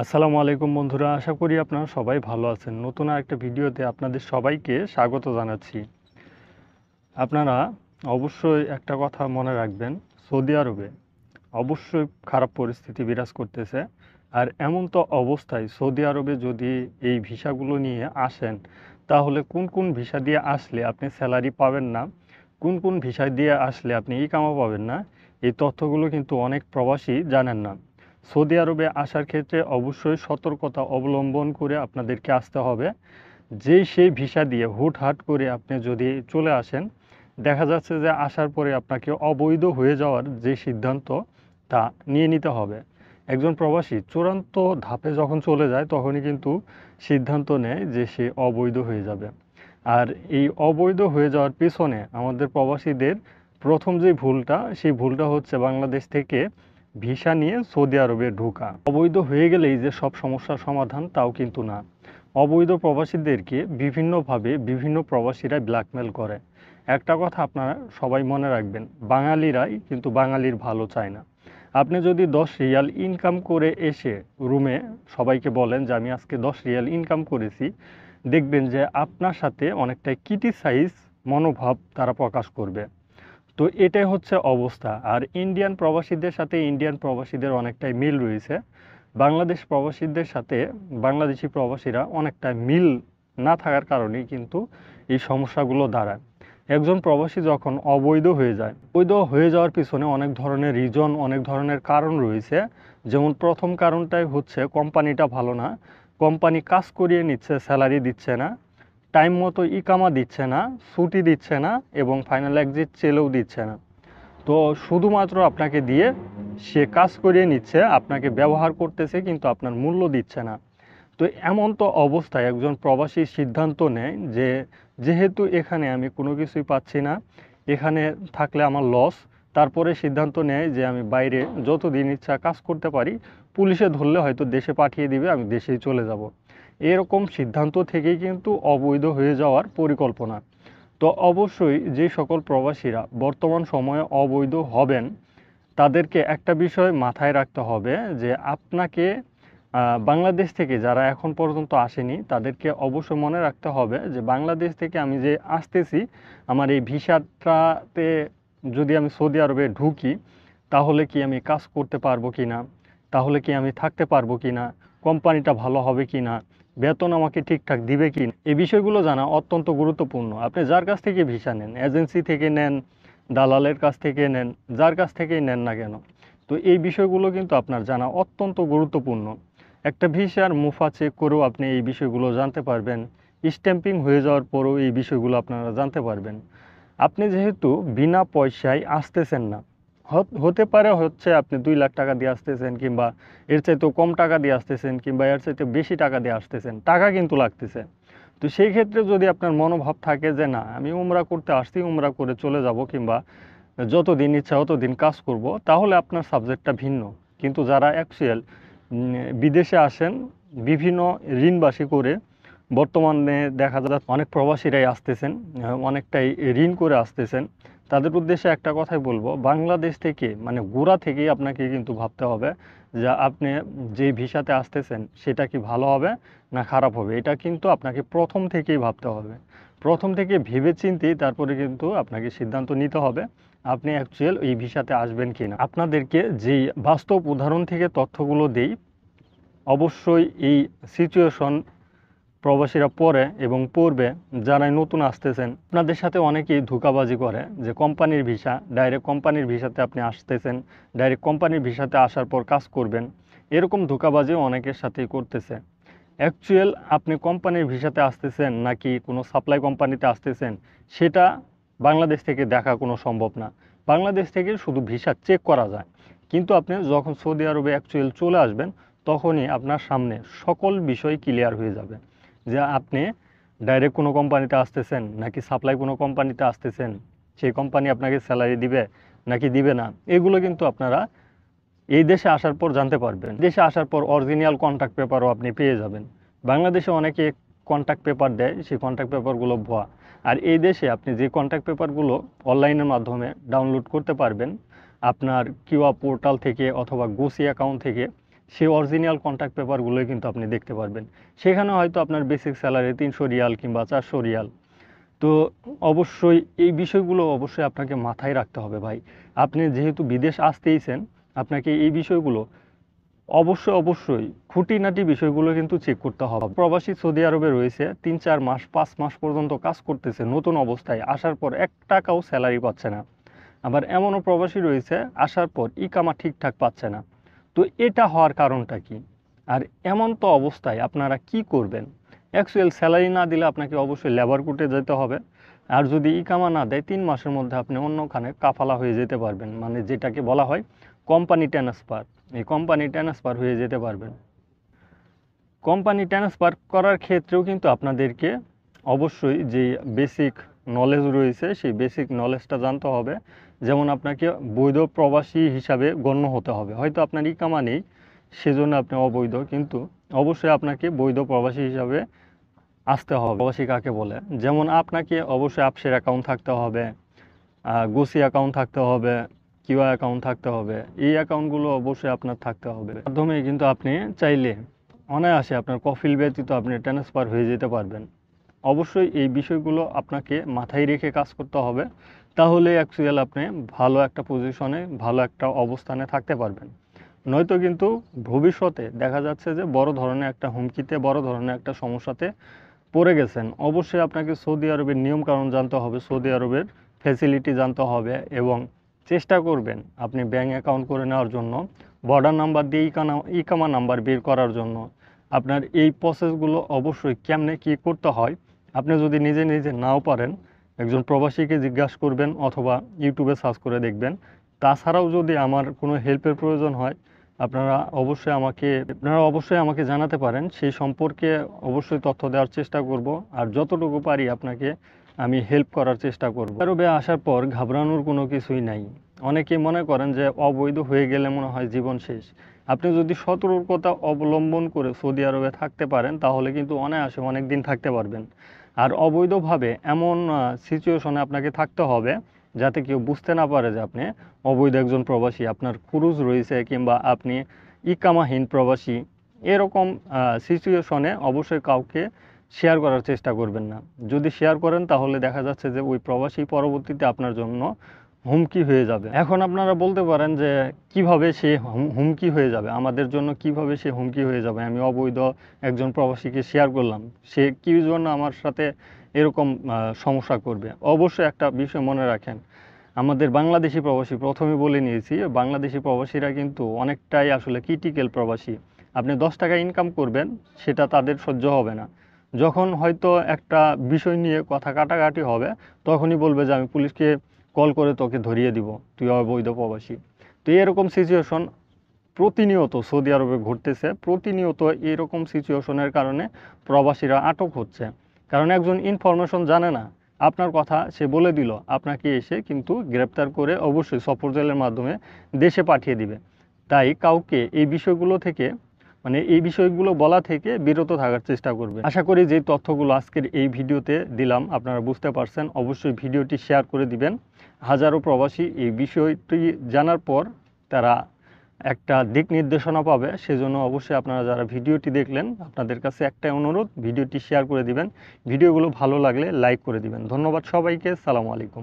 আসসালামু আলাইকুম বন্ধুরা, আশা করি আপনারা সবাই ভালো আছেন। নতুন আরেকটা ভিডিওতে আপনাদের সবাইকে স্বাগত জানাচ্ছি। আপনারা অবশ্যই একটা কথা মনে রাখবেন, সৌদি আরবে অবশ্যই খারাপ পরিস্থিতি বিরাজ করতেছে। আর এমন তো অবস্থায় সৌদি আরবে যদি এই ভিসাগুলো নিয়ে আসেন, তাহলে কোন কোন ভিসা দিয়ে আসলে আপনি স্যালারি পাবেন না, কোন কোন ভিসা দিয়ে আসলে আপনি ইকামা পাবেন না, এই তথ্যগুলো কিন্তু অনেক প্রবাসী জানেন না। সৌদি আরবে আসার ক্ষেত্রে অবশ্যই সতর্কতা অবলম্বন করে আপনাদেরকে আসতে হবে। সেই ভিসা দিয়ে হুটহাট করে আপনি যদি চলে আসেন, দেখা যাচ্ছে যে আসার পরে আপনাকে অবৈধ হয়ে যাওয়ার যে সিদ্ধান্ত তা নিয়ে নিতে হবে। একজন প্রবাসী চূড়ান্ত ধাপে যখন চলে যায় তখনই কিন্তু সিদ্ধান্ত নেয় যে সে অবৈধ হয়ে যাবে। আর এই অবৈধ হয়ে যাওয়ার পিছনে আমাদের প্রবাসীদের প্রথম যে ভুলটা, সেই ভুলটা হচ্ছে বাংলাদেশ থেকে ভিসা নিয়ে সৌদি আরবে ঢোকা। অবৈধ হয়ে গেলেই যে সব সমস্যার সমাধান তাও কিন্তু না। অবৈধ প্রবাসীদেরকে বিভিন্নভাবে বিভিন্ন প্রবাসীরা ব্ল্যাকমেল করে। একটা কথা আপনারা সবাই মনে রাখবেন, বাঙালিরাই কিন্তু বাঙালির ভালো চায় না। আপনি যদি 10 রিয়াল ইনকাম করে এসে রুমে সবাইকে বলেন যে আমি আজকে 10 রিয়াল ইনকাম করেছি, দেখবেন যে আপনার সাথে অনেকটাই ক্রিটিসাইজ মনোভাব তারা প্রকাশ করবে। তো এটাই হচ্ছে অবস্থা। আর ইন্ডিয়ান প্রবাসীদের সাথে ইন্ডিয়ান প্রবাসীদের অনেকটাই মিল রয়েছে। বাংলাদেশ প্রবাসীদের সাথে বাংলাদেশি প্রবাসীরা অনেকটা মিল না থাকার কারণেই কিন্তু এই সমস্যাগুলো দাঁড়ায়। একজন প্রবাসী যখন অবৈধ হয়ে যায়, বৈধ হয়ে যাওয়ার পিছনে অনেক ধরনের রিজন, অনেক ধরনের কারণ রয়েছে। যেমন প্রথম কারণটাই হচ্ছে কোম্পানিটা ভালো না, কোম্পানি কাজ করিয়ে নিচ্ছে, স্যালারি দিচ্ছে না, টাইম মতো ইকামা দিচ্ছে না, ছুটি দিচ্ছে না, এবং ফাইনাল এক্সিট চেলেও দিচ্ছে না। তো শুধুমাত্র আপনাকে দিয়ে সে কাজ করিয়ে নিচ্ছে, আপনাকে ব্যবহার করতেছে, কিন্তু আপনার মূল্য দিচ্ছে না। তো এমন তো অবস্থায় একজন প্রবাসী সিদ্ধান্ত নেয় যে যেহেতু এখানে আমি কোনো কিছুই পাচ্ছি না, এখানে থাকলে আমার লস, তারপরে সিদ্ধান্ত নেয় যে আমি বাইরে যতদিন ইচ্ছা কাজ করতে পারি, পুলিশে ধরলে হয়তো দেশে পাঠিয়ে দিবে, আমি দেশেই চলে যাব। এরকম সিদ্ধান্ত থেকেই কিন্তু অবৈধ হয়ে যাওয়ার পরিকল্পনা। তো অবশ্যই যে সকল প্রবাসীরা বর্তমান সময়ে অবৈধ হবেন, তাদেরকে একটা বিষয় মাথায় রাখতে হবে যে আপনাকে বাংলাদেশ থেকে যারা এখন পর্যন্ত আসেনি তাদেরকে অবশ্যই মনে রাখতে হবে যে বাংলাদেশ থেকে আমি যে আসতেছি, আমার এই ভিসাটাতে যদি আমি সৌদি আরবে ঢুকি, তাহলে কি আমি কাজ করতে পারবো কি না, তাহলে কি আমি থাকতে পারবো কি না, কোম্পানিটা ভালো হবে কি না, বেতন আমাকে ঠিকঠাক দিবে কি না, এই বিষয়গুলো জানা অত্যন্ত গুরুত্বপূর্ণ। আপনি যার কাছ থেকে ভিসা নেন, এজেন্সি থেকে নেন, দালালের কাছ থেকে নেন, যার কাছ থেকেই নেন না কেন, তো এই বিষয়গুলো কিন্তু আপনার জানা অত্যন্ত গুরুত্বপূর্ণ। একটা ভিসার মুফা চেক করেও আপনি এই বিষয়গুলো জানতে পারবেন, স্ট্যাম্পিং হয়ে যাওয়ার পরেও এই বিষয়গুলো আপনারা জানতে পারবেন। আপনি যেহেতু বিনা পয়সায় আসতেছেন না, হতে পারে হচ্ছে আপনি 2 লাখ টাকা দিয়ে আসতেছেন, কিংবা এর চাইতেও কম টাকা দিয়ে আসতেছেন, কিংবা এর চাইতে বেশি টাকা দিয়ে আসতেছেন, টাকা কিন্তু লাগতেছে। তো সেই ক্ষেত্রে যদি আপনার মনোভাব থাকে যে না, আমি উমরা করতে আসছি, উমরা করে চলে যাব, কিংবা যতদিন ইচ্ছা ততদিন কাজ করব, তাহলে আপনার সাবজেক্টটা ভিন্ন। কিন্তু যারা অ্যাকচুয়াল বিদেশে আসেন বিভিন্ন ঋণবাসী করে, বর্তমানে দেখা যায় অনেক প্রবাসীরাই আসতেছেন, অনেকটাই ঋণ করে আসতেছেন, তাদের উদ্দেশ্যে একটা কথাই বলবো, বাংলাদেশ থেকে মানে গোড়া থেকেই আপনাকে কিন্তু ভাবতে হবে যে আপনি যে ভিসাতে আসতেছেন সেটা কি ভালো হবে না খারাপ হবে। এটা কিন্তু আপনাকে প্রথম থেকেই ভাবতে হবে, প্রথম থেকে ভেবে চিন্তেই তারপরে কিন্তু আপনাকে সিদ্ধান্ত নিতে হবে আপনি অ্যাকচুয়াল এই ভিসাতে আসবেন কি না। আপনাদেরকে যেই বাস্তব উদাহরণ থেকে তথ্যগুলো দেই, অবশ্যই এই সিচুয়েশন প্রবাসীরা পড়ে এবং পড়বে যারাই নতুন আসতেছেন। আপনাদের সাথে অনেকেই ধোঁকাবাজি করে যে কোম্পানির ভিসা, ডাইরেক্ট কোম্পানির ভিসাতে আপনি আসতেছেন, ডাইরেক্ট কোম্পানির ভিসাতে আসার পর কাজ করবেন, এরকম ধোঁকাবাজি অনেকের সাথেই করতেছে। অ্যাকচুয়াল আপনি কোম্পানির ভিসাতে আসতেছেন নাকি কোনো সাপ্লাই কোম্পানিতে আসতেছেন, সেটা বাংলাদেশ থেকে দেখা কোনো সম্ভব না। বাংলাদেশ থেকে শুধু ভিসা চেক করা যায়, কিন্তু আপনি যখন সৌদি আরবে অ্যাকচুয়াল চলে আসবেন, তখনই আপনার সামনে সকল বিষয় ক্লিয়ার হয়ে যাবে যে আপনি ডাইরেক্ট কোনো কোম্পানিতে আসতেছেন নাকি সাপ্লাই কোনো কোম্পানিতে আসতেছেন, সেই কোম্পানি আপনাকে স্যালারি দিবে নাকি দিবে না, এগুলো কিন্তু আপনারা এই দেশে আসার পর জানতে পারবেন। দেশে আসার পর অরিজিনাল কন্ট্রাক্ট পেপারও আপনি পেয়ে যাবেন। বাংলাদেশে অনেকে কন্ট্রাক্ট পেপার দেয়, সেই কন্ট্রাক্ট পেপারগুলো ভুয়া। আর এই দেশে আপনি যে কন্ট্রাক্ট পেপারগুলো অনলাইনের মাধ্যমে ডাউনলোড করতে পারবেন আপনার কিউআর পোর্টাল থেকে অথবা গোসি অ্যাকাউন্ট থেকে, সেই অরিজিনাল কন্ট্রাক্ট পেপারগুলোই কিন্তু আপনি দেখতে পারবেন। সেখানে হয়তো আপনার বেসিক স্যালারি 300 রিয়াল কিংবা 400 রিয়াল। তো অবশ্যই এই বিষয়গুলো অবশ্যই আপনাকে মাথায় রাখতে হবে ভাই। আপনি যেহেতু বিদেশ আসতেইছেন, আপনাকে এই বিষয়গুলো অবশ্যই খুঁটিনাটি বিষয়গুলো কিন্তু চেক করতে হবে। প্রবাসী সৌদি আরবে রয়েছে 3-4 মাস 5 মাস পর্যন্ত কাজ করতেছে, নতুন অবস্থায় আসার পর 1 টাকাও স্যালারি পাচ্ছে না। আবার এমনও প্রবাসী রয়েছে আসার পর ইকামা ঠিকঠাক পাচ্ছে না। তো এটা হওয়ার কারণটা কি? আর এমন তো অবস্থায় আপনারা কি করবেন? অ্যাকচুয়াল স্যালারি না দিলে আপনাকে অবশ্যই লেবার কোর্টে যেতে হবে। আর যদি ইকামা না দেয় 3 মাসের মধ্যে আপনি অন্যখানে কাফালা হয়ে যেতে পারবেন, মানে যেটাকে বলা হয় কোম্পানি ট্রান্সফার। এই কোম্পানি ট্রান্সফার হয়ে যেতে পারবেন। কোম্পানি ট্রান্সফার করার ক্ষেত্রেও কিন্তু আপনাদেরকে অবশ্যই যে বেসিক নলেজ রয়েছে সেই বেসিক নলেজটা জানতে হবে। যেমন আপনাকে বৈধ প্রবাসী হিসাবে গণ্য হতে হবে। হয়তো আপনার ইকামা নেই, সেজন্য আপনি অবৈধ, কিন্তু অবশ্যই আপনাকে বৈধ প্রবাসী হিসাবে আসতে হবে। প্রবাসী কাকে বলে? যেমন আপনাকে অবশ্যই আপসের অ্যাকাউন্ট থাকতে হবে, গোসি অ্যাকাউন্ট থাকতে হবে, কিউআই অ্যাকাউন্ট থাকতে হবে। এই অ্যাকাউন্টগুলো অবশ্যই আপনার থাকতে হবে। মাধ্যমে কিন্তু আপনি চাইলে অনায়াসে আপনার কফিল ব্যতীত আপনি ট্রান্সফার হয়ে যেতে পারবেন। অবশ্যই এই বিষয়গুলো আপনাকে মাথায় রেখে কাজ করতে হবে, তাহলে অ্যাকচুয়াল আপনি ভালো একটা পজিশনে, ভালো একটা অবস্থানে থাকতে পারবেন। নয়তো কিন্তু ভবিষ্যতে দেখা যাচ্ছে যে বড় ধরনের একটা হুমকিতে, বড় ধরনের একটা সমস্যাতে পড়ে গেছেন। অবশ্যই আপনাকে সৌদি আরবের নিয়মকানুন জানতে হবে, সৌদি আরবের ফ্যাসিলিটি জানতে হবে এবং চেষ্টা করবেন আপনি ব্যাঙ্ক অ্যাকাউন্ট করে নেওয়ার জন্য, বর্ডার নাম্বার দিয়ে ইকামা নাম্বার বের করার জন্য। আপনার এই প্রসেসগুলো অবশ্যই কেমনে কী করতে হয়, আপনি যদি নিজে নিজে নাও পারেন, একজন প্রবাসীকে জিজ্ঞাসা করবেন অথবা ইউটিউবে সার্চ করে দেখবেন। তাছাড়াও যদি আমার কোনো হেল্পের প্রয়োজন হয়, আপনারা অবশ্যই আমাকে জানাতে পারেন। সেই সম্পর্কে অবশ্যই তথ্য দেওয়ার চেষ্টা করব, আর যতটুকু পারি আপনাকে আমি হেল্প করার চেষ্টা করব। আরবে আসার পর ঘাবড়ানোর কোনো কিছুই নাই। অনেকেই মনে করেন যে অবৈধ হয়ে গেলে মনে হয় জীবন শেষ। আপনি যদি সতর্কতা অবলম্বন করে সৌদি আরবে থাকতে পারেন, তাহলে কিন্তু অনায়াসে অনেক দিন থাকতে পারবেন। আর অবৈধভাবে এমন সিচুয়েশনে আপনাকে থাকতে হবে যাতে কেউ বুঝতে না পারে যে আপনি অবৈধ একজন প্রবাসী, আপনার খুরুজ রয়েছে কিংবা আপনি ইকামাহীন প্রবাসী। এরকম সিচুয়েশনে অবশ্যই কাউকে শেয়ার করার চেষ্টা করবেন না। যদি শেয়ার করেন তাহলে দেখা যাচ্ছে যে ওই প্রবাসী পরবর্তীতে আপনার জন্য হুমকি হয়ে যাবে। এখন আপনারা বলতে পারেন যে কিভাবে সে হুমকি হয়ে যাবে, আমাদের জন্য কিভাবে সে হুমকি হয়ে যাবে? আমি অবৈধ একজন প্রবাসীকে শেয়ার করলাম, সে কি জন্য আমার সাথে এরকম সমস্যা করবে? অবশ্যই একটা বিষয় মনে রাখেন, আমাদের বাংলাদেশি প্রবাসী, প্রথমে বলে নিয়েছি, বাংলাদেশি প্রবাসীরা কিন্তু অনেকটাই আসলে ক্রিটিক্যাল প্রবাসী। আপনি 10 টাকা ইনকাম করবেন, সেটা তাদের সহ্য হবে না। যখন হয়তো একটা বিষয় নিয়ে কথা কাটাকাটি হবে, তখনই বলবে যে আমি পুলিশকে কল করে তোকে ধরিয়ে দিব, তুই অবৈধ প্রবাসী। তো এরকম সিচুয়েশন প্রতিনিয়ত সৌদি আরবে ঘটতেছে। প্রতিনিয়ত এরকম সিচুয়েশনের কারণে প্রবাসীরা আটক হচ্ছে। কারণ একজন ইনফরমেশন জানে না, আপনার কথা সে বলে দিল, আপনাকে এসে কিন্তু গ্রেপ্তার করে অবশ্যই সফর জেলের মাধ্যমে দেশে পাঠিয়ে দিবে। তাই কাউকে এই বিষয়গুলো থেকে, মানে এই বিষয়গুলো বলা থেকে বিরত থাকার চেষ্টা করবে। আশা করি যে তথ্যগুলো আজকের এই ভিডিওতে দিলাম আপনারা বুঝতে পারছেন। অবশ্যই ভিডিওটি শেয়ার করে দিবেন। হাজারো প্রবাসী এই বিষয়টি জানার পর তারা একটা দিক নির্দেশনা পাবে। সেজন্য অবশ্যই আপনারা যারা ভিডিওটি দেখলেন, আপনাদের কাছে একটাই অনুরোধ, ভিডিওটি শেয়ার করে দিবেন। ভিডিওগুলো ভালো লাগলে লাইক করে দিবেন। ধন্যবাদ সবাইকে। সালামু আলাইকুম।